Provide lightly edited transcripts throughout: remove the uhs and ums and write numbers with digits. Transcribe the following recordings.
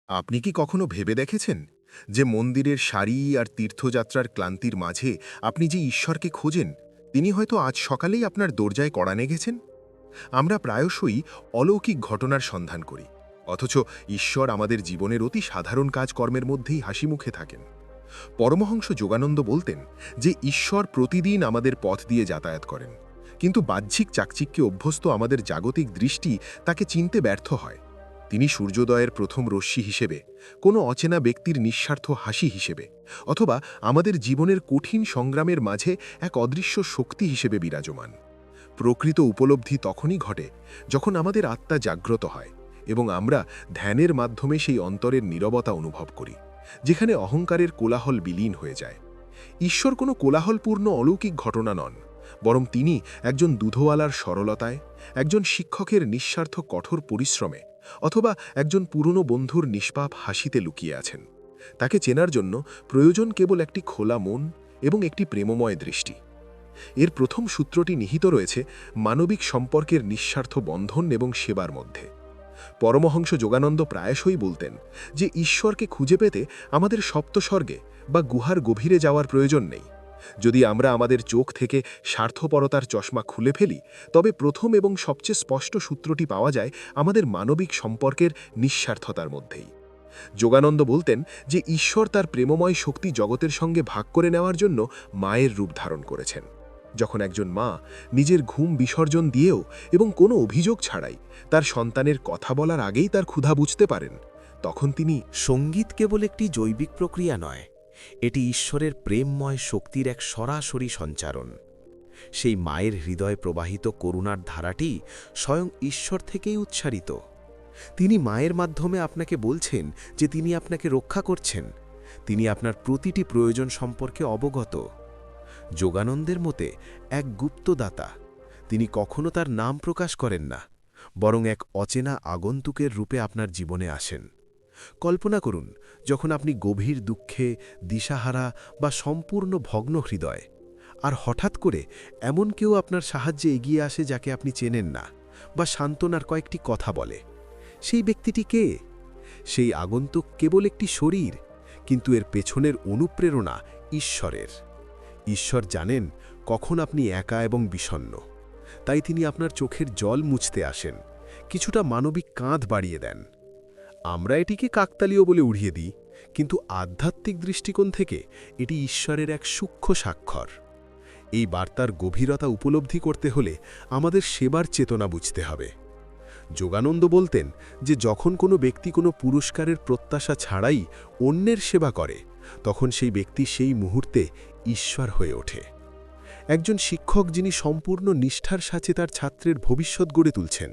আপনি কি কখনো ভেবে দেখেছেন যে মন্দিরের সারি আর তীর্থযাত্রার ক্লান্তির মাঝে আপনি যে ঈশ্বরকে খোঁজেন তিনি হয়তো আজ সকালেই আপনার দরজায় কড়া নেগেছেন? আমরা প্রায়শই অলৌকিক ঘটনার সন্ধান করি, অথচ ঈশ্বর আমাদের জীবনের অতি সাধারণ কাজকর্মের মধ্যেই হাসিমুখে থাকেন। পরমহংস যোগানন্দ বলতেন যে ঈশ্বর প্রতিদিন আমাদের পথ দিয়ে যাতায়াত করেন, কিন্তু বাহ্যিক চাকচিক্যে অভ্যস্ত আমাদের জাগতিক দৃষ্টি তাকে চিনতে ব্যর্থ হয়। তিনি সূর্যোদয়ের প্রথম রশ্মি হিসেবে, কোনো অচেনা ব্যক্তির নিঃস্বার্থ হাসি হিসেবে, অথবা আমাদের জীবনের কঠিন সংগ্রামের মাঝে এক অদৃশ্য শক্তি হিসেবে বিরাজমান। প্রকৃত উপলব্ধি তখনই ঘটে যখন আমাদের আত্মা জাগ্রত হয় এবং আমরা ধ্যানের মাধ্যমে সেই অন্তরের নীরবতা অনুভব করি, যেখানে অহংকারের কোলাহল বিলীন হয়ে যায়। ঈশ্বর কোনো কোলাহলপূর্ণ অলৌকিক ঘটনা নন, বরং তিনি একজন দুধওয়ালার সরলতায়, একজন শিক্ষকের নিঃস্বার্থ কঠোর পরিশ্রমে, অথবা একজন পুরনো বন্ধুর নিষ্পাপ হাসিতে লুকিয়ে আছেন। তাকে চেনার জন্য প্রয়োজন কেবল একটি খোলা মন এবং একটি প্রেমময় দৃষ্টি। এর প্রথম সূত্রটি নিহিত রয়েছে মানবিক সম্পর্কের নিঃস্বার্থ বন্ধন এবং সেবার মধ্যে। পরমহংস যোগানন্দ প্রায়শই বলতেন যে ঈশ্বরকে খুঁজে পেতে আমাদের সপ্তস্বর্গে বা গুহার গভীরে যাওয়ার প্রয়োজন নেই। যদি আমরা আমাদের চোখ থেকে স্বার্থপরতার চশমা খুলে ফেলি, তবে প্রথম এবং সবচেয়ে স্পষ্ট সূত্রটি পাওয়া যায় আমাদের মানবিক সম্পর্কের নিঃস্বার্থতার মধ্যেই। যোগানন্দ বলতেন যে ঈশ্বর তার প্রেমময় শক্তি জগতের সঙ্গে ভাগ করে নেওয়ার জন্য মায়ের রূপ ধারণ করেছেন। যখন একজন মা নিজের ঘুম বিসর্জন দিয়েও এবং কোনো অভিযোগ ছাড়াই তার সন্তানের কথা বলার আগেই তার ক্ষুধা বুঝতে পারেন, তখন তিনি সঙ্গীত কেবল একটি জৈবিক প্রক্রিয়া নয়, এটি ঈশ্বরের প্রেমময় শক্তির এক সরাসরি সঞ্চারণ। সেই মায়ের হৃদয়ে প্রবাহিত করুণার ধারাটি স্বয়ং ঈশ্বর থেকেই উচ্চারিত। তিনি মায়ের মাধ্যমে আপনাকে বলছেন যে তিনি আপনাকে রক্ষা করছেন, তিনি আপনার প্রতিটি প্রয়োজন সম্পর্কে অবগত। যোগানন্দের মতে এক গুপ্তদাতা, তিনি কখনো তার নাম প্রকাশ করেন না, বরং এক অচেনা আগন্তুকের রূপে আপনার জীবনে আসেন। কল্পনা করুন, যখন আপনি গভীর দুঃখে, দিশাহারা বা সম্পূর্ণ ভগ্ন হৃদয়, আর হঠাৎ করে এমন কেউ আপনার সাহায্যে এগিয়ে আসে যাকে আপনি চেনেন না, বা সান্ত্বনার কয়েকটি কথা বলে। সেই ব্যক্তিটি কে? সেই আগন্তুক কেবল একটি শরীর, কিন্তু এর পেছনের অনুপ্রেরণা ঈশ্বরের। ঈশ্বর জানেন কখন আপনি একা এবং বিষণ্ণ, তাই তিনি আপনার চোখের জল মুছতে আসেন, কিছুটা মানবিক কাঁধ বাড়িয়ে দেন। আমরা এটিকে কাকতালীয় বলে উড়িয়ে দিই, কিন্তু আধ্যাত্মিক দৃষ্টিকোণ থেকে এটি ঈশ্বরের এক সূক্ষ্ম স্বাক্ষর। এই বার্তার গভীরতা উপলব্ধি করতে হলে আমাদের সেবার চেতনা বুঝতে হবে। যোগানন্দ বলতেন যে যখন কোনো ব্যক্তি কোনো পুরস্কারের প্রত্যাশা ছাড়াই অন্যের সেবা করে, তখন সেই ব্যক্তি সেই মুহূর্তে ঈশ্বর হয়ে ওঠে। একজন শিক্ষক যিনি সম্পূর্ণ নিষ্ঠার সাথে তার ছাত্রের ভবিষ্যৎ গড়ে তুলছেন,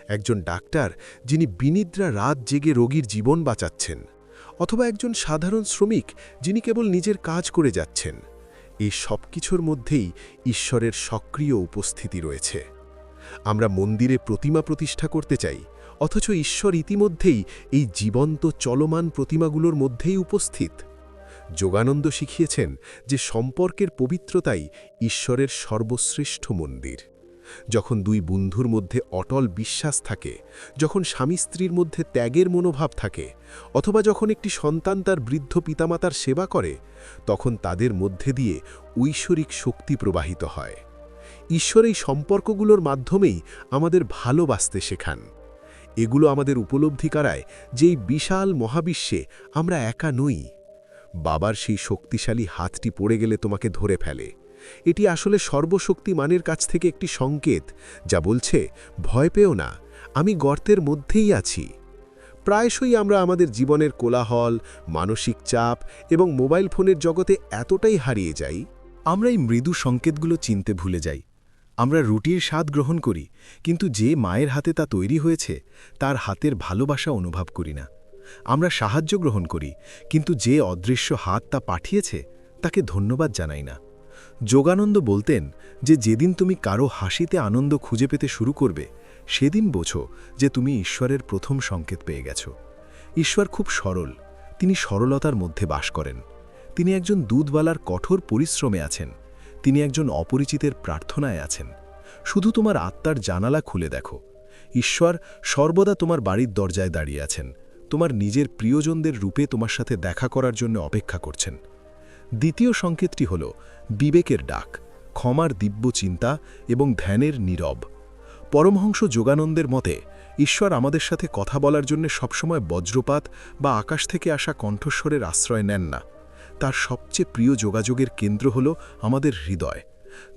একজন ডাক্তার যিনি বিনিদ্রা রাত জেগে রোগীর জীবন বাঁচাচ্ছেন, অথবা একজন সাধারণ শ্রমিক যিনি কেবল নিজের কাজ করে যাচ্ছেন, এই সব কিছুর মধ্যেই ঈশ্বরের সক্রিয় উপস্থিতি রয়েছে। আমরা মন্দিরে প্রতিমা প্রতিষ্ঠা করতে চাই, অথচ ঈশ্বর ইতিমধ্যেই এই জীবন্ত চলমান প্রতিমাগুলোর মধ্যেই উপস্থিত। যোগানন্দ শিখিয়েছেন যে সম্পর্কের পবিত্রতাই ঈশ্বরের সর্বশ্রেষ্ঠ মন্দির। যখন দুই বন্ধুর মধ্যে অটল বিশ্বাস থাকে, যখন স্বামী স্ত্রীর মধ্যে ত্যাগের মনোভাব থাকে, অথবা যখন একটি সন্তান তার বৃদ্ধ পিতামাতার সেবা করে, তখন তাদের মধ্যে দিয়ে ঐশ্বরিক শক্তি প্রবাহিত হয়। ঈশ্বর এই সম্পর্কগুলোর মাধ্যমেই আমাদের ভালোবাসতে শেখান। এগুলো আমাদের উপলব্ধি করায় যে এই বিশাল মহাবিশ্বে আমরা একা নই। বাবার সেই শক্তিশালী হাতটি পড়ে গেলে তোমাকে ধরে ফেলে, এটি আসলে সর্বশক্তিমানের কাছ থেকে একটি সংকেত, যা বলছে, ভয় পেও না, আমি গর্তের মধ্যেই আছি। প্রায়শই আমরা আমাদের জীবনের কোলাহল, মানসিক চাপ এবং মোবাইল ফোনের জগতে এতটাই হারিয়ে যাই, আমরা এই মৃদু সংকেতগুলো চিনতে ভুলে যাই। আমরা রুটির স্বাদ গ্রহণ করি, কিন্তু যে মায়ের হাতে তা তৈরি হয়েছে তার হাতের ভালোবাসা অনুভব করি না। আমরা সাহায্য গ্রহণ করি, কিন্তু যে অদৃশ্য হাত তা পাঠিয়েছে তাকে ধন্যবাদ জানাই না। যোগানন্দ বলতেন যে যেদিন তুমি কারো হাসিতে আনন্দ খুঁজে পেতে শুরু করবে, সেদিন বোঝো যে তুমি ঈশ্বরের প্রথম সংকেত পেয়ে গেছ। ঈশ্বর খুব সরল, তিনি সরলতার মধ্যে বাস করেন। তিনি একজন দুধওয়ালার কঠোর পরিশ্রমে আছেন, তিনি একজন অপরিচিতের প্রার্থনায় আছেন। শুধু তোমার আত্মার জানালা খুলে দেখো, ঈশ্বর সর্বদা তোমার বাড়ির দরজায় দাঁড়িয়ে আছেন, তোমার নিজের প্রিয়জনদের রূপে তোমার সাথে দেখা করার জন্য অপেক্ষা করছেন। দ্বিতীয় সংকেতটি হল বিবেকের ডাক, ক্ষমার দিব্য চিন্তা এবং ধ্যানের নীরব। পরমহংস যোগানন্দের মতে ঈশ্বর আমাদের সাথে কথা বলার জন্য সবসময় বজ্রপাত বা আকাশ থেকে আসা কণ্ঠস্বরের আশ্রয় নেন না। তার সবচেয়ে প্রিয় যোগাযোগের কেন্দ্র হল আমাদের হৃদয়।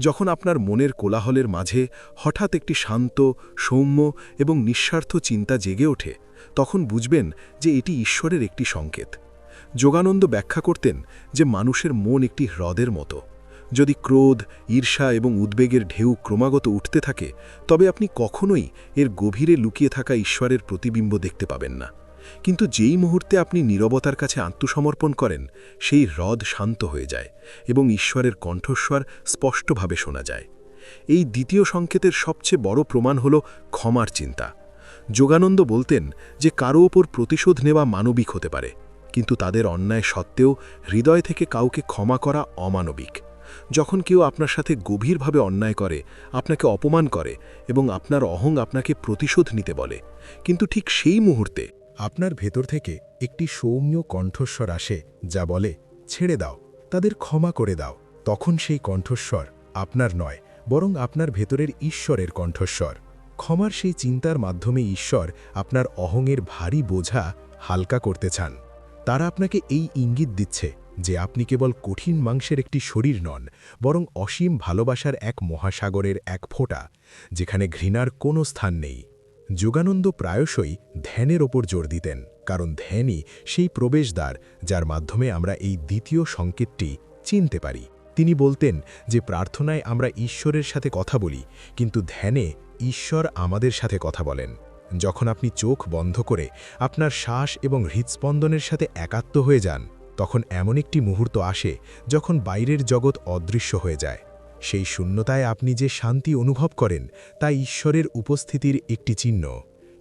যখন আপনার মনের কোলাহলের মাঝে হঠাৎ একটি শান্ত, সৌম্য এবং নিঃস্বার্থ চিন্তা জেগে ওঠে, তখন বুঝবেন যে এটি ঈশ্বরের একটি সংকেত। যোগানন্দ ব্যাখ্যা করতেন যে মানুষের মন একটি হ্রদের মতো। যদি ক্রোধ, ঈর্ষা এবং উদ্বেগের ঢেউ ক্রমাগত উঠতে থাকে, তবে আপনি কখনোই এর গভীরে লুকিয়ে থাকা ঈশ্বরের প্রতিবিম্ব দেখতে পাবেন না। কিন্তু যেই মুহূর্তে আপনি নীরবতার কাছে আত্মসমর্পণ করেন, সেই হ্রদ শান্ত হয়ে যায় এবং ঈশ্বরের কণ্ঠস্বর স্পষ্টভাবে শোনা যায়। এই দ্বিতীয় সংকেতের সবচেয়ে বড় প্রমাণ হল ক্ষমার চিন্তা। যোগানন্দ বলতেন যে কারো ওপর প্রতিশোধ নেওয়া মানবিক হতে পারে, কিন্তু তাদের অন্যায় সত্ত্বেও হৃদয় থেকে কাউকে ক্ষমা করা অমানবিক। যখন কেউ আপনার সাথে গভীরভাবে অন্যায় করে, আপনাকে অপমান করে এবং আপনার অহং আপনাকে প্রতিশোধ নিতে বলে, কিন্তু ঠিক সেই মুহূর্তে আপনার ভেতর থেকে একটি সৌম্য কণ্ঠস্বর আসে যা বলে, ছেড়ে দাও, তাদের ক্ষমা করে দাও, তখন সেই কণ্ঠস্বর আপনার নয়, বরং আপনার ভেতরের ঈশ্বরের কণ্ঠস্বর। ক্ষমার সেই চিন্তার মাধ্যমে ঈশ্বর আপনার অহংয়ের ভারী বোঝা হালকা করতে চান। তারা আপনাকে এই ইঙ্গিত দিচ্ছে যে আপনি কেবল কঠিন মাংসের একটি শরীর নন, বরং অসীম ভালোবাসার এক মহাসাগরের এক ফোঁটা, যেখানে ঘৃণার কোনো স্থান নেই। যোগানন্দ প্রায়শই ধ্যানের ওপর জোর দিতেন, কারণ ধ্যানই সেই প্রবেশদ্বার যার মাধ্যমে আমরা এই দ্বিতীয় সংকেতটি চিনতে পারি। তিনি বলতেন যে প্রার্থনায় আমরা ঈশ্বরের সাথে কথা বলি, কিন্তু ধ্যানে ঈশ্বর আমাদের সাথে কথা বলেন। যখন আপনি চোখ বন্ধ করে আপনার শ্বাস এবং হৃৎস্পন্দনের সাথে একাত্ম হয়ে যান, তখন এমন একটি মুহূর্ত আসে যখন বাইরের জগৎ অদৃশ্য হয়ে যায়। সেই শূন্যতায় আপনি যে শান্তি অনুভব করেন তা ঈশ্বরের উপস্থিতির একটি চিহ্ন।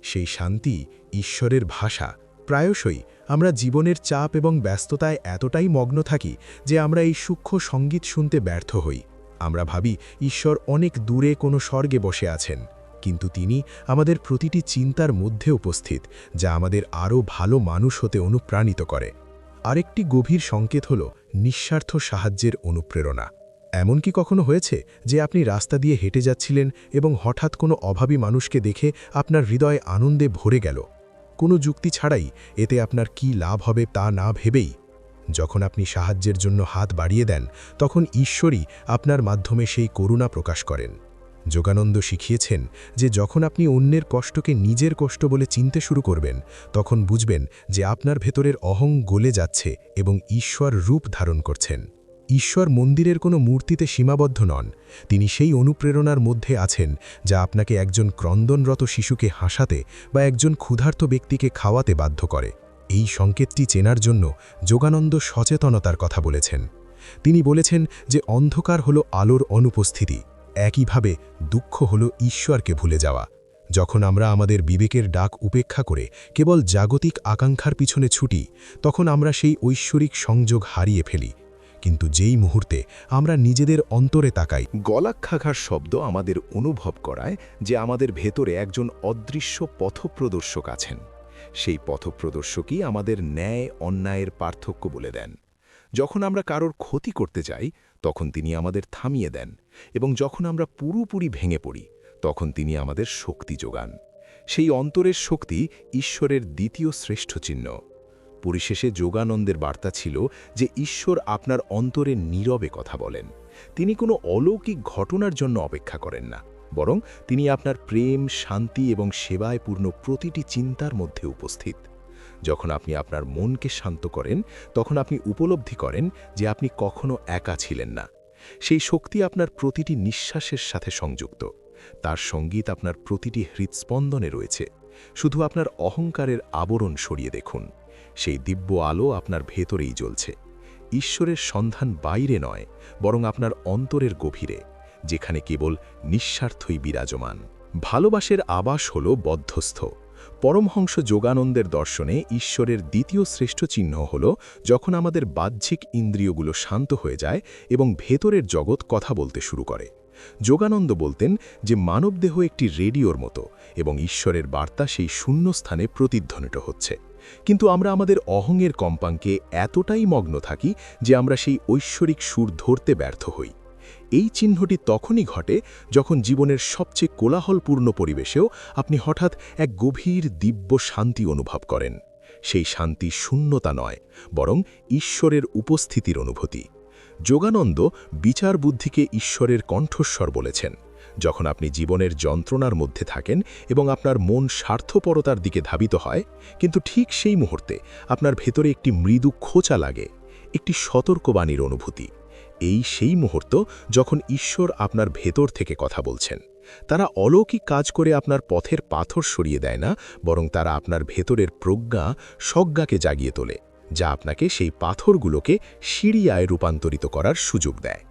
সেই শান্তি ঈশ্বরের ভাষা। প্রায়শই আমরা জীবনের চাপ এবং ব্যস্ততায় এতটাই মগ্ন থাকি যে আমরা এই সূক্ষ্ম সঙ্গীত শুনতে ব্যর্থ হই। আমরা ভাবি ঈশ্বর অনেক দূরে কোনো স্বর্গে বসে আছেন, কিন্তু তিনি আমাদের প্রতিটি চিন্তার মধ্যে উপস্থিত, যা আমাদের আরও ভালো মানুষ হতে অনুপ্রাণিত করে। আরেকটি গভীর সংকেত হল নিঃস্বার্থ সাহায্যের অনুপ্রেরণা। এমন কি কখনো হয়েছে যে আপনি রাস্তা দিয়ে হেঁটে যাচ্ছিলেন এবং হঠাৎ কোনো অভাবী মানুষকে দেখে আপনার হৃদয় আনন্দে ভরে গেল? কোনো যুক্তি ছাড়াই, এতে আপনার কি লাভ হবে তা না ভেবেই। যখন আপনি সাহায্যের জন্য হাত বাড়িয়ে দেন, তখন ঈশ্বরই আপনার মাধ্যমে সেই করুণা প্রকাশ করেন। যোগানন্দ শিখিয়েছেন যে যখন আপনি অন্যের কষ্টকে নিজের কষ্ট বলে চিনতে শুরু করবেন, তখন বুঝবেন যে আপনার ভেতরের অহং গলে যাচ্ছে এবং ঈশ্বর রূপ ধারণ করছেন। ঈশ্বর মন্দিরের কোনো মূর্তিতে সীমাবদ্ধ নন, তিনি সেই অনুপ্রেরণার মধ্যে আছেন যা আপনাকে একজন ক্রন্দনরত শিশুকে হাসাতে বা একজন ক্ষুধার্ত ব্যক্তিকে খাওয়াতে বাধ্য করে। এই সংকেতটি চেনার জন্য যোগানন্দ সচেতনতার কথা বলেছেন। তিনি বলেছেন যে অন্ধকার হল আলোর অনুপস্থিতি, একইভাবে দুঃখ হল ঈশ্বরকে ভুলে যাওয়া। যখন আমরা আমাদের বিবেকের ডাক উপেক্ষা করে কেবল জাগতিক আকাঙ্ক্ষার পিছনে ছুটি, তখন আমরা সেই ঐশ্বরিক সংযোগ হারিয়ে ফেলি। কিন্তু যেই মুহূর্তে আমরা নিজেদের অন্তরে তাকাই, গলাক্ষাঘার শব্দ আমাদের অনুভব করায় যে আমাদের ভেতরে একজন অদৃশ্য পথপ্রদর্শক আছেন। সেই পথপ্রদর্শকই আমাদের ন্যায় অন্যায়ের পার্থক্য বলে দেন। যখন আমরা কারোর ক্ষতি করতে যাই, তখন তিনি আমাদের থামিয়ে দেন, এবং যখন আমরা পুরোপুরি ভেঙে পড়ি, তখন তিনি আমাদের শক্তি যোগান। সেই অন্তরের শক্তি ঈশ্বরের দ্বিতীয় শ্রেষ্ঠ চিহ্ন। পরিশেষে যোগানন্দের বার্তা ছিল যে ঈশ্বর আপনার অন্তরে নীরবে কথা বলেন। তিনি কোনো অলৌকিক ঘটনার জন্য অপেক্ষা করেন না, বরং তিনি আপনার প্রেম, শান্তি এবং সেবায় পূর্ণ প্রতিটি চিন্তার মধ্যে উপস্থিত। যখন আপনি আপনার মনকে শান্ত করেন, তখন আপনি উপলব্ধি করেন যে আপনি কখনো একা ছিলেন না। সেই শক্তি আপনার প্রতিটি নিঃশ্বাসের সাথে সংযুক্ত। তার সঙ্গীত আপনার প্রতিটি হৃৎস্পন্দনে রয়েছে। শুধু আপনার অহংকারের আবরণ সরিয়ে দেখুন, সেই দিব্য আলো আপনার ভেতরেই জ্বলছে। ঈশ্বরের সন্ধান বাইরে নয়, বরং আপনার অন্তরের গভীরে, যেখানে কেবল নিঃস্বার্থই বিরাজমান। ভালোবাসার আবাস হল বদ্ধস্থ। পরমহংস যোগানন্দের দর্শনে ঈশ্বরের দ্বিতীয় শ্রেষ্ঠ চিহ্ন হল যখন আমাদের বাহ্যিক ইন্দ্রিয়গুলো শান্ত হয়ে যায় এবং ভেতরের জগৎ কথা বলতে শুরু করে। যোগানন্দ বলতেন যে মানবদেহ একটি রেডিওর মতো, এবং ঈশ্বরের বার্তা সেই শূন্যস্থানে প্রতিধ্বনিত হচ্ছে। কিন্তু আমরা আমাদের অহংয়ের কম্পাঙ্কে এতটাই মগ্ন থাকি যে আমরা সেই ঐশ্বরিক সুর ধরতে ব্যর্থ হই। এই চিহ্নটি তখনই ঘটে যখন জীবনের সবচেয়ে কোলাহলপূর্ণ পরিবেশেও আপনি হঠাৎ এক গভীর দিব্য শান্তি অনুভব করেন। সেই শান্তি শূন্যতা নয়, বরং ঈশ্বরের উপস্থিতির অনুভূতি। যোগানন্দ বিচার বুদ্ধিকে ঈশ্বরের কণ্ঠস্বর বলেছেন। যখন আপনি জীবনের যন্ত্রণার মধ্যে থাকেন এবং আপনার মন স্বার্থপরতার দিকে ধাবিত হয়, কিন্তু ঠিক সেই মুহূর্তে আপনার ভেতরে একটি মৃদু খোঁচা লাগে, একটি সতর্কবাণীর অনুভূতি। এই সেই মুহূর্ত যখন ঈশ্বর আপনার ভেতর থেকে কথা বলছেন। তারা অলৌকিক কাজ করে আপনার পথের পাথর সরিয়ে দেয় না, বরং তারা আপনার ভেতরের প্রজ্ঞা সজ্ঞাকে জাগিয়ে তোলে, যা আপনাকে সেই পাথরগুলোকে সিঁড়িয়ায় রূপান্তরিত করার সুযোগ দেয়।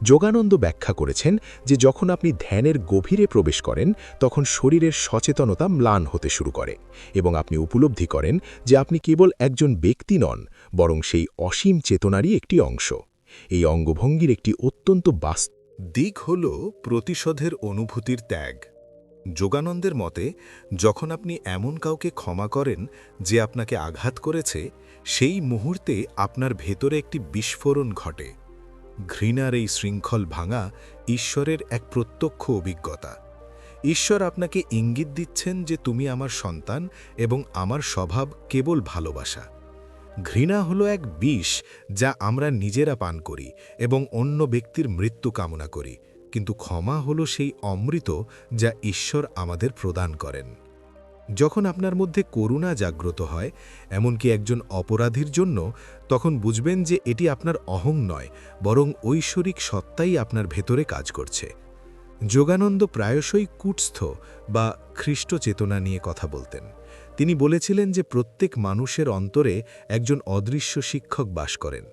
যোগানন্দ ব্যাখ্যা করেছেন যে যখন আপনি ধ্যানের গভীরে প্রবেশ করেন, তখন শরীরের সচেতনতা ম্লান হতে শুরু করে এবং আপনি উপলব্ধি করেন যে আপনি কেবল একজন ব্যক্তি নন, বরং সেই অসীম চেতনারই একটি অংশ। এই অঙ্গভঙ্গির একটি অত্যন্ত বাস্তব দিক হল প্রতিশোধের অনুভূতির ত্যাগ। যোগানন্দের মতে, যখন আপনি এমন কাউকে ক্ষমা করেন যে আপনাকে আঘাত করেছে, সেই মুহূর্তে আপনার ভেতরে একটি বিস্ফোরণ ঘটে। ঘৃণার এই শৃঙ্খল ভাঙা ঈশ্বরের এক প্রত্যক্ষ অভিজ্ঞতা। ঈশ্বর আপনাকে ইঙ্গিত দিচ্ছেন যে তুমি আমার সন্তান এবং আমার স্বভাব কেবল ভালোবাসা। ঘৃণা হলো এক বিষ যা আমরা নিজেরা পান করি এবং অন্য ব্যক্তির মৃত্যু কামনা করি, কিন্তু ক্ষমা হলো সেই অমৃত যা ঈশ্বর আমাদের প্রদান করেন। যখন আপনার মধ্যে করুণা জাগ্রত হয়, এমনকি একজন অপরাধীর জন্য, তখন বুঝবেন যে এটি আপনার অহং নয়, বরং ঐশ্বরিক সত্তাই আপনার ভেতরে কাজ করছে। যোগানন্দ প্রায়শই কুটস্থ বা খ্রিস্ট চেতনা নিয়ে কথা বলতেন। তিনি বলেছিলেন যে প্রত্যেক মানুষের অন্তরে একজন অদৃশ্য শিক্ষক বাস করেন।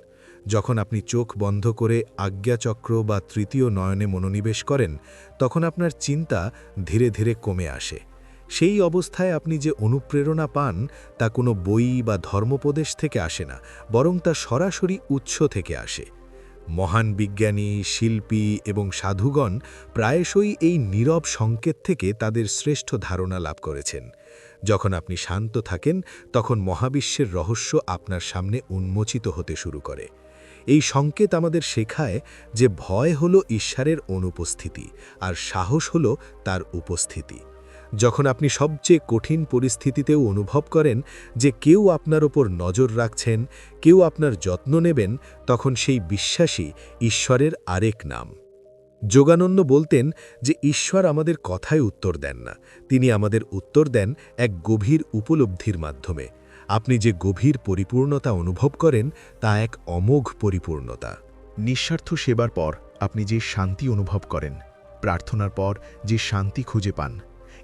যখন আপনি চোখ বন্ধ করে আজ্ঞাচক্র বা তৃতীয় নয়নে মনোনিবেশ করেন, তখন আপনার চিন্তা ধীরে ধীরে কমে আসে। সেই অবস্থায় আপনি যে অনুপ্রেরণা পান, তা কোনো বই বা ধর্মোপদেশ থেকে আসে না, বরং তা সরাসরি উৎস থেকে আসে। মহান বিজ্ঞানী, শিল্পী এবং সাধুগণ প্রায়শই এই নীরব সংকেত থেকে তাদের শ্রেষ্ঠ ধারণা লাভ করেছেন। যখন আপনি শান্ত থাকেন, তখন মহাবিশ্বের রহস্য আপনার সামনে উন্মোচিত হতে শুরু করে। এই সংকেত আমাদের শেখায় যে ভয় হলো ঈশ্বরের অনুপস্থিতি, আর সাহস হলো তার উপস্থিতি। যখন আপনি সবচেয়ে কঠিন পরিস্থিতিতেও অনুভব করেন যে কেউ আপনার ওপর নজর রাখছেন, কেউ আপনার যত্ন নেবেন, তখন সেই বিশ্বাসই ঈশ্বরের আরেক নাম। যোগানন্দ বলতেন যে ঈশ্বর আমাদের কথায় উত্তর দেন না, তিনি আমাদের উত্তর দেন এক গভীর উপলব্ধির মাধ্যমে। আপনি যে গভীর পরিপূর্ণতা অনুভব করেন, তা এক অমোঘ পরিপূর্ণতা। নিঃস্বার্থ সেবার পর আপনি যে শান্তি অনুভব করেন, প্রার্থনার পর যে শান্তি খুঁজে পান,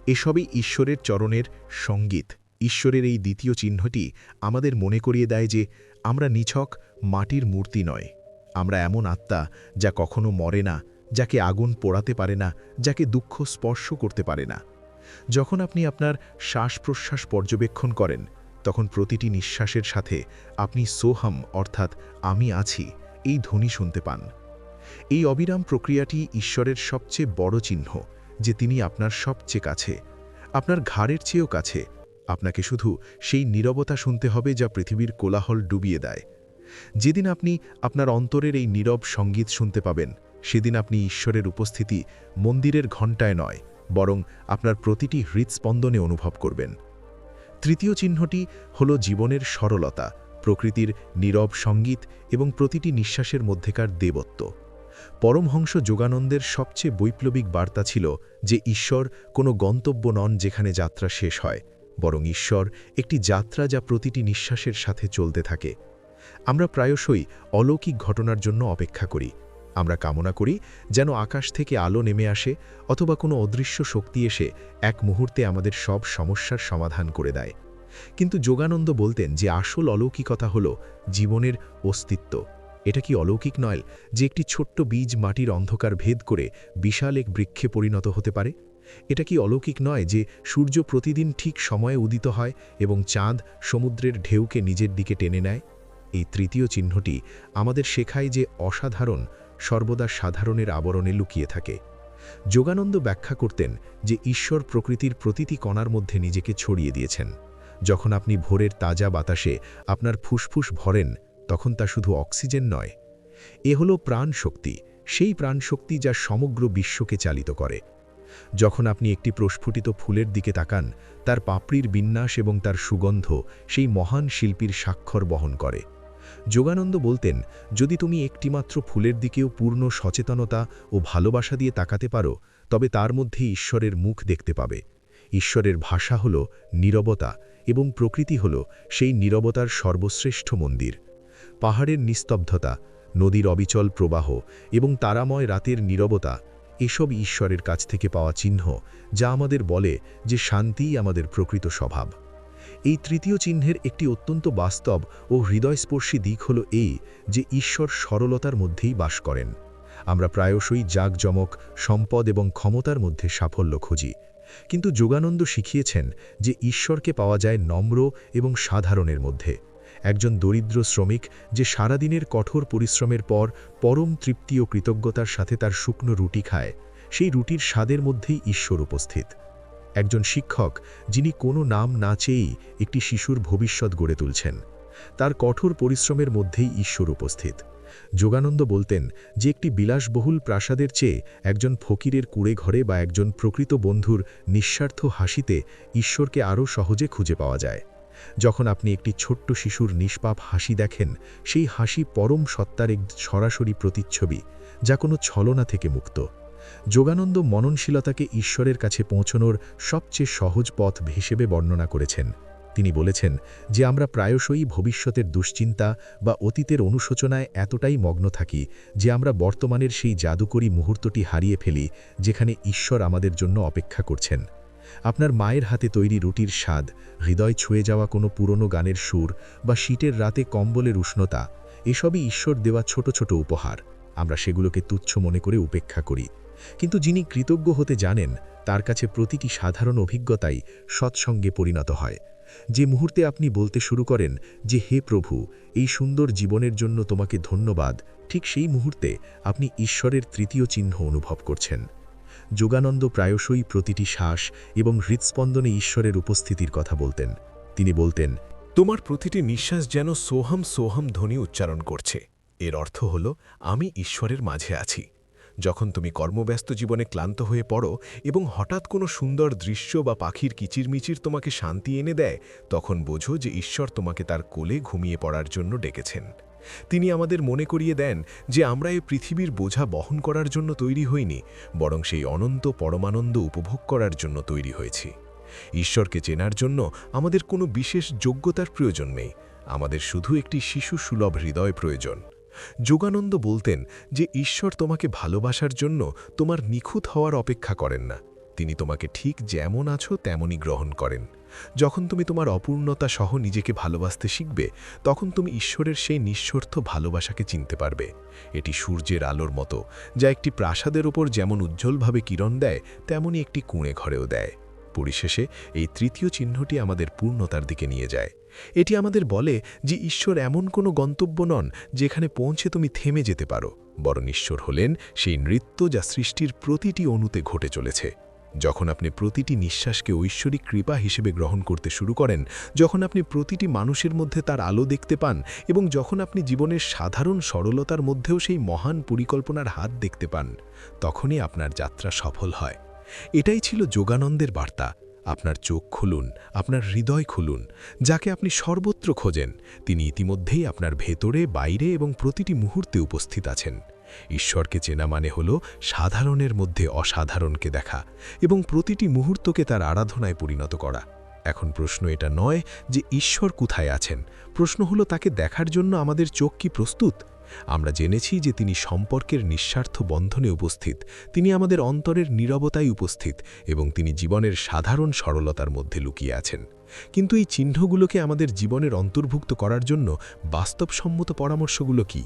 এসবই ঈশ্বরের চরণের সঙ্গীত। ঈশ্বরের এই দ্বিতীয় চিহ্নটি আমাদের মনে করিয়ে দেয় যে আমরা নিছক মাটির মূর্তি নয়, আমরা এমন আত্মা যা কখনো মরে না, যাকে আগুন পোড়াতে পারে না, যাকে দুঃখ স্পর্শ করতে পারে না। যখন আপনি আপনার শ্বাস প্রশ্বাস পর্যবেক্ষণ করেন, তখন প্রতিটি নিঃশ্বাসের সাথে আপনি সোহম অর্থাৎ আমি আছি এই ধ্বনি শুনতে পান। এই অবিরাম প্রক্রিয়াটি ঈশ্বরের সবচেয়ে বড় চিহ্ন যে তিনি আপনার সবচেয়ে কাছে, আপনার ঘাড়ের চেয়েও কাছে। আপনাকে শুধু সেই নীরবতা শুনতে হবে যা পৃথিবীর কোলাহল ডুবিয়ে দেয়। যেদিন আপনি আপনার অন্তরের এই নীরব সঙ্গীত শুনতে পাবেন, সেদিন আপনি ঈশ্বরের উপস্থিতি মন্দিরের ঘণ্টায় নয়, বরং আপনার প্রতিটি হৃৎস্পন্দনে অনুভব করবেন। তৃতীয় চিহ্নটি হল জীবনের সরলতা, প্রকৃতির নীরব সঙ্গীত এবং প্রতিটি নিঃশ্বাসের মধ্যেকার দেবত্ব। পরমহংস যোগানন্দের সবচেয়ে বৈপ্লবিক বার্তা ছিল যে ঈশ্বর কোনো গন্তব্য নন যেখানে যাত্রা শেষ হয়, বরং ঈশ্বর একটি যাত্রা যা প্রতিটি নিঃশ্বাসের সাথে চলতে থাকে। আমরা প্রায়শই অলৌকিক ঘটনার জন্য অপেক্ষা করি। আমরা কামনা করি যেন আকাশ থেকে আলো নেমে আসে, অথবা কোনো অদৃশ্য শক্তি এসে এক মুহূর্তে আমাদের সব সমস্যার সমাধান করে দেয়। কিন্তু যোগানন্দ বলতেন যে আসল অলৌকিকতা হল জীবনের অস্তিত্ব। এটা কি অলৌকিক নয় যে একটি ছোট্ট বীজ মাটির অন্ধকার ভেদ করে বিশাল এক বৃক্ষে পরিণত হতে পারে? এটা কি অলৌকিক নয় যে সূর্য প্রতিদিন ঠিক সময়ে উদিত হয় এবং চাঁদ সমুদ্রের ঢেউকে নিজের দিকে টেনে নেয়? এই তৃতীয় চিহ্নটি আমাদের শেখায় যে অসাধারণ সর্বদা সাধারণের আবরণে লুকিয়ে থাকে। যোগানন্দ ব্যাখ্যা করতেন যে ঈশ্বর প্রকৃতির প্রতিটি কণার মধ্যে নিজেকে ছড়িয়ে দিয়েছেন। যখন আপনি ভোরের তাজা বাতাসে আপনার ফুসফুস ভরেন, তখন তা শুধু অক্সিজেন নয়, এ হলো প্রাণশক্তি, সেই প্রাণশক্তি যা সমগ্র বিশ্বকে চালিত করে। যখন আপনি একটি প্রস্ফুটিত ফুলের দিকে তাকান, তার পাপড়ির বিন্যাস এবং তার সুগন্ধ সেই মহান শিল্পীর স্বাক্ষর বহন করে। যোগানন্দ বলতেন, যদি তুমি একটিমাত্র ফুলের দিকেও পূর্ণ সচেতনতা ও ভালোবাসা দিয়ে তাকাতে পারো, তবে তার মধ্যে ঈশ্বরের মুখ দেখতে পাবে। ঈশ্বরের ভাষা হল নীরবতা, এবং প্রকৃতি হল সেই নীরবতার সর্বশ্রেষ্ঠ মন্দির। পাহাড়ের নিস্তব্ধতা, নদীর অবিচল প্রবাহ এবং তারাময় রাতের নীরবতা, এসব ঈশ্বরের কাছ থেকে পাওয়া চিহ্ন, যা আমাদের বলে যে শান্তিই আমাদের প্রকৃত স্বভাব। এই তৃতীয় চিহ্নের একটি অত্যন্ত বাস্তব ও হৃদয়স্পর্শী দিক হল এই যে ঈশ্বর সরলতার মধ্যেই বাস করেন। আমরা প্রায়শই জাঁকজমক, সম্পদ এবং ক্ষমতার মধ্যে সাফল্য খুঁজি, কিন্তু যোগানন্দ শিখিয়েছেন যে ঈশ্বরকে পাওয়া যায় নম্র এবং সাধারণের মধ্যে। একজন দরিদ্র শ্রমিক যে সারাদিনের কঠোর পরিশ্রমের পর পরম তৃপ্তি ও কৃতজ্ঞতার সাথে তার শুকনো রুটি খায়, সেই রুটির স্বাদের মধ্যেই ঈশ্বর উপস্থিত। একজন শিক্ষক যিনি কোনো নাম না চেয়েই একটি শিশুর ভবিষ্যৎ গড়ে তুলছেন, তার কঠোর পরিশ্রমের মধ্যেই ঈশ্বর উপস্থিত। যোগানন্দ বলতেন যে একটি বিলাসবহুল প্রাসাদের চেয়ে একজন ফকিরের কুঁড়ে ঘরে বা একজন প্রকৃত বন্ধুর নিঃস্বার্থ হাসিতে ঈশ্বরকে আরও সহজে খুঁজে পাওয়া যায়। যখন আপনি একটি ছোট্ট শিশুর নিষ্পাপ হাসি দেখেন, সেই হাসি পরম সত্তার এক সরাসরি প্রতিচ্ছবি, যা কোনো ছলনা থেকে মুক্ত। যোগানন্দ মননশীলতাকে ঈশ্বরের কাছে পৌঁছনোর সবচেয়ে সহজ পথ হিসেবে বর্ণনা করেছেন। তিনি বলেছেন যে আমরা প্রায়শই ভবিষ্যতের দুশ্চিন্তা বা অতীতের অনুশোচনায় এতটাই মগ্ন থাকি যে আমরা বর্তমানের সেই জাদুকরী মুহূর্তটি হারিয়ে ফেলি, যেখানে ঈশ্বর আমাদের জন্য অপেক্ষা করছেন। আপনার মায়ের হাতে তৈরি রুটির স্বাদ, হৃদয় ছুঁয়ে যাওয়া কোনো পুরনো গানের সুর বা শীতের রাতে কম্বলের উষ্ণতা, এসবই ঈশ্বর দেওয়া ছোট ছোট উপহার। আমরা সেগুলোকে তুচ্ছ মনে করে উপেক্ষা করি, কিন্তু যিনি কৃতজ্ঞ হতে জানেন, তার কাছে প্রতিটি সাধারণ অভিজ্ঞতাই সৎসঙ্গে পরিণত হয়। যে মুহূর্তে আপনি বলতে শুরু করেন যে হে প্রভু, এই সুন্দর জীবনের জন্য তোমাকে ধন্যবাদ, ঠিক সেই মুহূর্তে আপনি ঈশ্বরের তৃতীয় চিহ্ন অনুভব করছেন। যোগানন্দ প্রায়শই প্রতিটি শ্বাস এবং হৃৎস্পন্দনে ঈশ্বরের উপস্থিতির কথা বলতেন। তিনি বলতেন, তোমার প্রতিটি নিঃশ্বাস যেন সোহম সোহম ধ্বনি উচ্চারণ করছে। এর অর্থ হল আমি ঈশ্বরের মাঝে আছি। যখন তুমি কর্মব্যস্ত জীবনে ক্লান্ত হয়ে পড়ো এবং হঠাৎ কোনো সুন্দর দৃশ্য বা পাখির কিচিরমিচির তোমাকে শান্তি এনে দেয়, তখন বোঝো যে ঈশ্বর তোমাকে তার কোলে ঘুমিয়ে পড়ার জন্য ডেকেছেন। তিনি আমাদের মনে করিয়ে দেন যে আমরা এই পৃথিবীর বোঝা বহন করার জন্য তৈরি হইনি, বরং সেই অনন্ত পরমানন্দ উপভোগ করার জন্য তৈরি হয়েছি। ঈশ্বরকে চেনার জন্য আমাদের কোনো বিশেষ যোগ্যতার প্রয়োজন নেই, আমাদের শুধু একটি শিশু সুলভ হৃদয় প্রয়োজন। যোগানন্দ বলতেন যে ঈশ্বর তোমাকে ভালোবাসার জন্য তোমার নিখুঁত হওয়ার অপেক্ষা করেন না, তিনি তোমাকে ঠিক যেমন আছো তেমনই গ্রহণ করেন। যখন তুমি তোমার অপূর্ণতা সহ নিজেকে ভালোবাসতে শিখবে, তখন তুমি ঈশ্বরের সেই নিঃস্বার্থ ভালোবাসাকে চিনতে পারবে। এটি সূর্যের আলোর মতো, যা একটি প্রাসাদের ওপর যেমন উজ্জ্বলভাবে কিরণ দেয়, তেমনই একটি কুঁড়ে ঘরেও দেয়। পরিশেষে এই তৃতীয় চিহ্নটি আমাদের পূর্ণতার দিকে নিয়ে যায়। এটি আমাদের বলে যে ঈশ্বর এমন কোনো গন্তব্য নন যেখানে পৌঁছে তুমি থেমে যেতে পারো, বরং ঈশ্বর হলেন সেই নৃত্য যা সৃষ্টির প্রতিটি অণুতে ঘটে চলেছে। যখন আপনি প্রতিটি নিঃশ্বাসকে ঐশ্বরিক কৃপা হিসেবে গ্রহণ করতে শুরু করেন, যখন আপনি প্রতিটি মানুষের মধ্যে তার আলো দেখতে পান, এবং যখন আপনি জীবনের সাধারণ সরলতার মধ্যেও সেই মহান পরিকল্পনার হাত দেখতে পান, তখনই আপনার যাত্রা সফল হয়। এটাই ছিল যোগানন্দের বার্তা। আপনার চোখ খুলুন, আপনার হৃদয় খুলুন। যাকে আপনি সর্বত্র খোঁজেন, তিনি ইতিমধ্যেই আপনার ভেতরে, বাইরে এবং প্রতিটি মুহূর্তে উপস্থিত আছেন। ঈশ্বরকে চেনা মানে হল সাধারণের মধ্যে অসাধারণকে দেখা এবং প্রতিটি মুহূর্তকে তার আরাধনায় পরিণত করা। এখন প্রশ্ন এটা নয় যে ঈশ্বর কোথায় আছেন, প্রশ্ন হলো তাকে দেখার জন্য আমাদের চোখ কি প্রস্তুত। আমরা জেনেছি যে তিনি সম্পর্কের নিঃস্বার্থ বন্ধনে উপস্থিত, তিনি আমাদের অন্তরের নীরবতায় উপস্থিত, এবং তিনি জীবনের সাধারণ সরলতার মধ্যে লুকিয়ে আছেন। কিন্তু এই চিহ্নগুলোকে আমাদের জীবনের অন্তর্ভুক্ত করার জন্য বাস্তবসম্মত পরামর্শগুলো কি?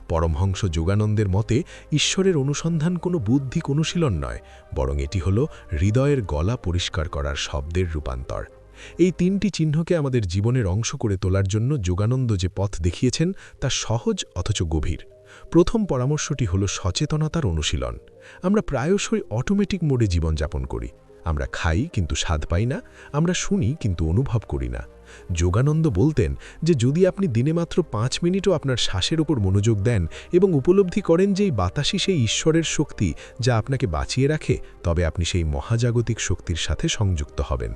পরমহংস যোগানন্দের মতে ঈশ্বরের অনুসন্ধান কোনো বুদ্ধিক অনুশীলন নয়, বরং এটি হল হৃদয়ের গলা পরিষ্কার করার শব্দের রূপান্তর। এই তিনটি চিহ্নকে আমাদের জীবনের অংশ করে তোলার জন্য যোগানন্দ যে পথ দেখিয়েছেন তা সহজ অথচ গভীর। প্রথম পরামর্শটি হল সচেতনতার অনুশীলন। আমরা প্রায়শই অটোমেটিক মোডে জীবনযাপন করি। আমরা খাই কিন্তু স্বাদ পাই না, আমরা শুনি কিন্তু অনুভব করি না। যোগানন্দ বলতেন যে যদি আপনি দিনে মাত্র 5 মিনিটও আপনার শ্বাসের উপর মনোযোগ দেন এবং উপলব্ধি করেন যে এই বাতাসই সেই ঈশ্বরের শক্তি যা আপনাকে বাঁচিয়ে রাখে, তবে আপনি সেই মহাজাগতিক শক্তির সাথে সংযুক্ত হবেন।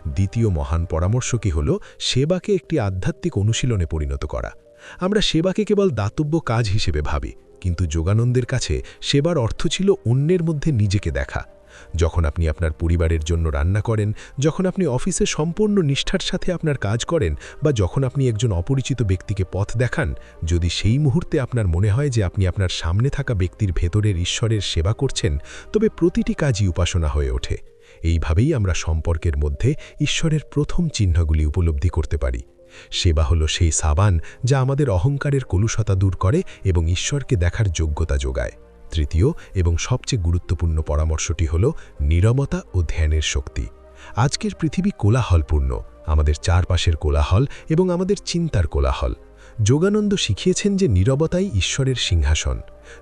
দ্বিতীয় মহান পরামর্শটি হল সেবাকে একটি আধ্যাত্মিক অনুশীলনে পরিণত করা। আমরা সেবাকে কেবল দাতব্য কাজ হিসেবে ভাবি, কিন্তু যোগানন্দের কাছে সেবার অর্থ ছিল অন্যের মধ্যে নিজেকে দেখা। যখন আপনি আপনার পরিবারের জন্য রান্না করেন, যখন আপনি অফিসে সম্পূর্ণ নিষ্ঠার সাথে আপনার কাজ করেন, বা যখন আপনি একজন অপরিচিত ব্যক্তিকে পথ দেখান, যদি সেই মুহূর্তে আপনার মনে হয় যে আপনি আপনার সামনে থাকা ব্যক্তির ভেতরের ঈশ্বরের সেবা করছেন, তবে প্রতিটি কাজই উপাসনা হয়ে ওঠে। এইভাবেই আমরা সম্পর্কের মধ্যে ঈশ্বরের প্রথম চিহ্নগুলি উপলব্ধি করতে পারি। সেবা হলো সেই সাবান যা আমাদের অহংকারের কলুষতা দূর করে এবং ঈশ্বরকে দেখার যোগ্যতা যোগায়। তৃতীয় এবং সবচেয়ে গুরুত্বপূর্ণ পরামর্শটি হল নীরবতা ও ধ্যানের শক্তি। আজকের পৃথিবী কোলাহলপূর্ণ, আমাদের চারপাশের কোলাহল এবং আমাদের চিন্তার কোলাহল। যোগানন্দ শিখিয়েছেন যে নীরবতাই ঈশ্বরের সিংহাসন।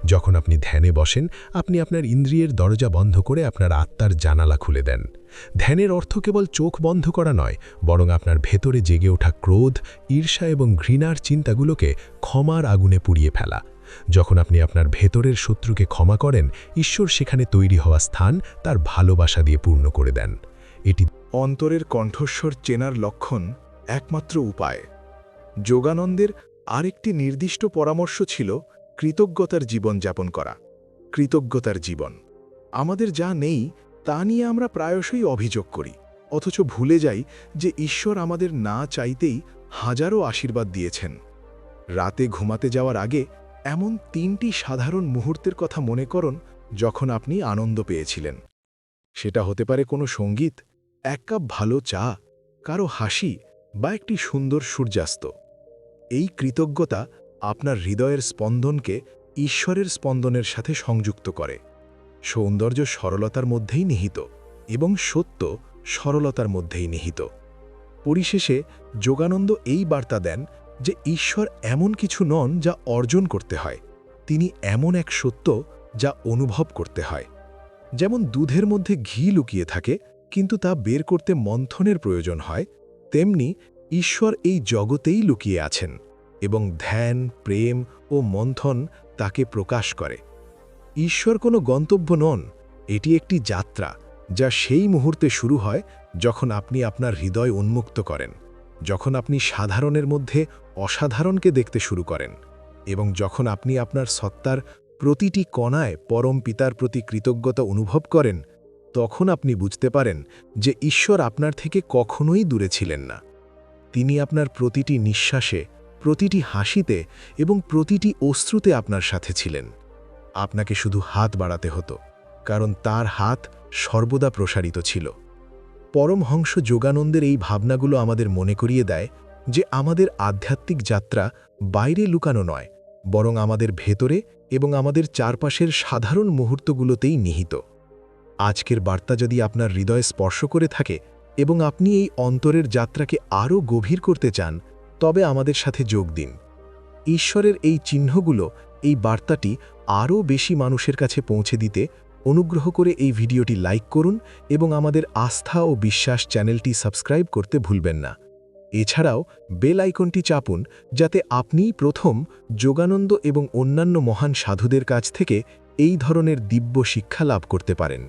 যখন আপনি ধ্যানে বসেন, আপনি আপনার ইন্দ্রিয়ের দরজা বন্ধ করে আপনার আত্মার জানালা খুলে দেন। ধ্যানের অর্থ কেবল চোখ বন্ধ করা নয়, বরং আপনার ভেতরে জেগে ওঠা ক্রোধ, ঈর্ষা এবং ঘৃণার চিন্তাগুলোকে ক্ষমার আগুনে পুড়িয়ে ফেলা। যখন আপনি আপনার ভেতরের শত্রুকে ক্ষমা করেন, ঈশ্বর সেখানে তৈরি হওয়া স্থান তার ভালোবাসা দিয়ে পূর্ণ করে দেন। এটি অন্তরের কণ্ঠস্বর চেনার লক্ষণ একমাত্র উপায়। যোগানন্দের আরেকটি নির্দিষ্ট পরামর্শ ছিল কৃতজ্ঞতার জীবন যাপন করা। কৃতজ্ঞতার জীবন। আমাদের যা নেই তা নিয়ে আমরা প্রায়শই অভিযোগ করি, অথচ ভুলে যাই যে ঈশ্বর আমাদের না চাইতেই হাজারো আশীর্বাদ দিয়েছেন। রাতে ঘুমাতে যাওয়ার আগে এমন 3টি সাধারণ মুহূর্তের কথা মনে করুন যখন আপনি আনন্দ পেয়েছিলেন। সেটা হতে পারে কোনো সঙ্গীত, এক কাপ ভালো চা, কারো হাসি বা একটি সুন্দর সূর্যাস্ত। এই কৃতজ্ঞতা আপনার হৃদয়ের স্পন্দনকে ঈশ্বরের স্পন্দনের সাথে সংযুক্ত করে। সৌন্দর্য সরলতার মধ্যেই নিহিত এবং সত্য সরলতার মধ্যেই নিহিত। পরিশেষে যোগানন্দ এই বার্তা দেন যে ঈশ্বর এমন কিছু নন যা অর্জন করতে হয়, তিনি এমন এক সত্য যা অনুভব করতে হয়। যেমন দুধের মধ্যে ঘি লুকিয়ে থাকে কিন্তু তা বের করতে মন্থনের প্রয়োজন হয়, তেমনি ঈশ্বর এই জগতেই লুকিয়ে আছেন এবং ধ্যান, প্রেম ও মন্থন তাকে প্রকাশ করে। ঈশ্বর কোনো গন্তব্য নন, এটি একটি যাত্রা যা সেই মুহূর্তে শুরু হয় যখন আপনি আপনার হৃদয় উন্মুক্ত করেন, যখন আপনি সাধারণের মধ্যে অসাধারণকে দেখতে শুরু করেন এবং যখন আপনি আপনার সত্তার প্রতিটি কণায় পরম পিতার প্রতি কৃতজ্ঞতা অনুভব করেন, তখন আপনি বুঝতে পারেন যে ঈশ্বর আপনার থেকে কখনোই দূরে ছিলেন না। তিনি আপনার প্রতিটি নিঃশ্বাসে, প্রতিটি হাসিতে এবং প্রতিটি অশ্রুতে আপনার সাথে ছিলেন। আপনাকে শুধু হাত বাড়াতে হতো, কারণ তার হাত সর্বদা প্রসারিত ছিল। পরমহংস যোগানন্দের এই ভাবনাগুলো আমাদের মনে করিয়ে দেয় যে আমাদের আধ্যাত্মিক যাত্রা বাইরে লুকানো নয়, বরং আমাদের ভেতরে এবং আমাদের চারপাশের সাধারণ মুহূর্তগুলোতেই নিহিত। আজকের বার্তা যদি আপনার হৃদয়ে স্পর্শ করে থাকে এবং আপনি এই অন্তরের যাত্রাকে আরও গভীর করতে চান, তবে আমাদের সাথে যোগ দিন। ঈশ্বরের এই চিহ্নগুলো, এই বার্তাটি আরও বেশি মানুষের কাছে পৌঁছে দিতে অনুগ্রহ করে এই ভিডিওটি লাইক করুন এবং আমাদের আস্থা ও বিশ্বাস চ্যানেলটি সাবস্ক্রাইব করতে ভুলবেন না। এছাড়াও বেল আইকনটি চাপুন যাতে আপনিই প্রথম যোগানন্দ এবং অন্যান্য মহান সাধুদের কাছ থেকে এই ধরনের দিব্য শিক্ষা লাভ করতে পারেন।